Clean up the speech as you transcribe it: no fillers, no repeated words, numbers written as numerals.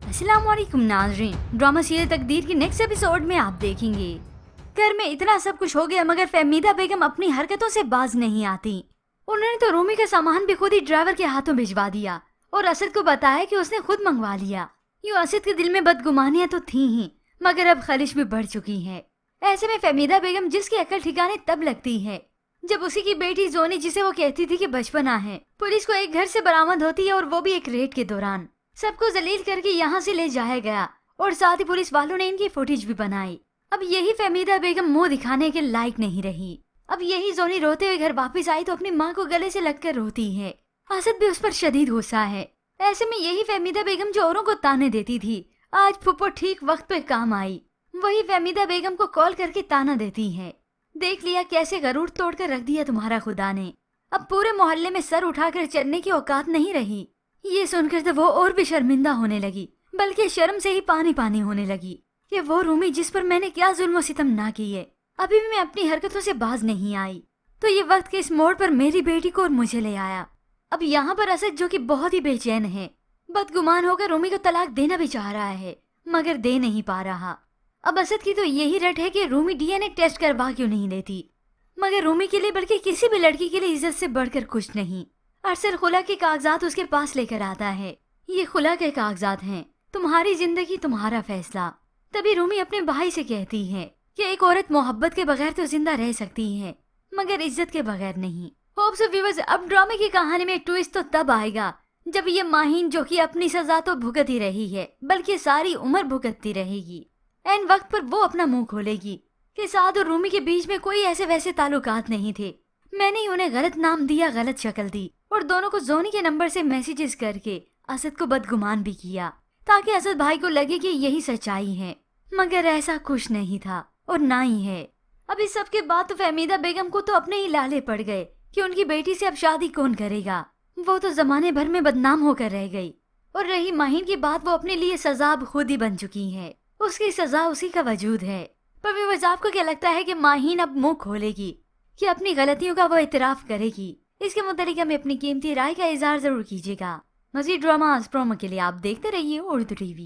अस्सलाम वालेकुम नाज़रीन, ड्रामा सीरियल तकदीर की नेक्स्ट एपिसोड में आप देखेंगे घर में इतना सब कुछ हो गया मगर फहमीदा बेगम अपनी हरकतों से बाज नहीं आती। उन्होंने तो रूमी का सामान भी खुद ही ड्राइवर के हाथों भिजवा दिया और असद को बताया कि उसने खुद मंगवा लिया। यूँ असद के दिल में बदगुमानियां तो थी ही मगर अब खलिश भी बढ़ चुकी है। ऐसे में फहमीदा बेगम जिसकी अकल ठिकाने तब लगती है जब उसी की बेटी जोनी, जिसे वो कहती थी कि बचपना है, पुलिस को एक घर से बरामद होती है और वो भी एक रेड के दौरान। सबको जलील करके यहाँ से ले जाया गया और साथ ही पुलिस वालों ने इनकी फुटेज भी बनाई। अब यही फहमीदा बेगम मुंह दिखाने के लायक नहीं रही। अब यही जोनी रोते हुए घर वापस आई तो अपनी माँ को गले से लगकर रोती है। असद भी उस पर शदीद गुस्सा है। ऐसे में यही फहमीदा बेगम जो औरों को ताने देती थी आज फुप्पो ठीक वक्त पे काम आई। वही फहमीदा बेगम को कॉल करके ताना देती है, देख लिया कैसे गरूर तोड़ कर रख दिया तुम्हारा खुदा ने। अब पूरे मोहल्ले में सर उठाकर चलने की औकात नहीं रही। ये सुनकर तो वो और भी शर्मिंदा होने लगी, बल्कि शर्म से ही पानी पानी होने लगी कि वो रूमी जिस पर मैंने क्या जुल्म सितम ना किए, अभी भी मैं अपनी हरकतों से बाज नहीं आई तो ये वक्त के इस मोड़ पर मेरी बेटी को और मुझे ले आया। अब यहाँ पर असद जो कि बहुत ही बेचैन है, बदगुमान होकर रूमी को तलाक देना भी चाह रहा है मगर दे नहीं पा रहा। अब असद की तो यही रट है कि रूमी डीएनए टेस्ट करवा क्यों नहीं लेती, मगर रूमी के लिए बल्कि किसी भी लड़की के लिए इज्जत से बढ़कर कुछ नहीं। अरसर खुला के कागजात उसके पास लेकर आता है। ये खुला के कागजात हैं, तुम्हारी जिंदगी तुम्हारा फैसला। तभी रूमी अपने भाई से कहती है कि एक औरत मोहब्बत के बगैर तो जिंदा रह सकती है मगर इज्जत के बगैर नहीं। होप्स ऑफ व्यूअर्स, अब ड्रामे की कहानी में ट्विस्ट तो तब आएगा जब ये माहीन जो कि अपनी सजा तो भुगत ही रही है बल्कि सारी उम्र भुगतती रहेगी, एन वक्त पर वो अपना मुंह खोलेगी कि साद और रूमी के बीच में कोई ऐसे वैसे ताल्लुकात नहीं थे। मैंने ही उन्हें गलत नाम दिया, गलत शक्ल दी और दोनों को जोनी के नंबर से मैसेजेस करके असद को बदगुमान भी किया ताकि असद भाई को लगे कि यही सच्चाई है, मगर ऐसा कुछ नहीं था और ना ही है। अब इस सब के बाद तो फहमीदा बेगम को तो अपने ही लाले पड़ गए कि उनकी बेटी से अब शादी कौन करेगा। वो तो जमाने भर में बदनाम होकर रह गई और रही माहीन की बात, वो अपने लिए सजा अब खुद ही बन चुकी है। उसकी सजा उसी का वजूद है। पर व्यूअर्स, आपको क्या लगता है कि माहीन अब मुंह खोलेगी कि अपनी गलतियों का वो इतराफ करेगी? इसके मुतालिक हमें अपनी कीमती राय का इजहार जरूर कीजिएगा। मज़ीद ड्रामास प्रोमो के लिए आप देखते रहिए उर्दू टीवी।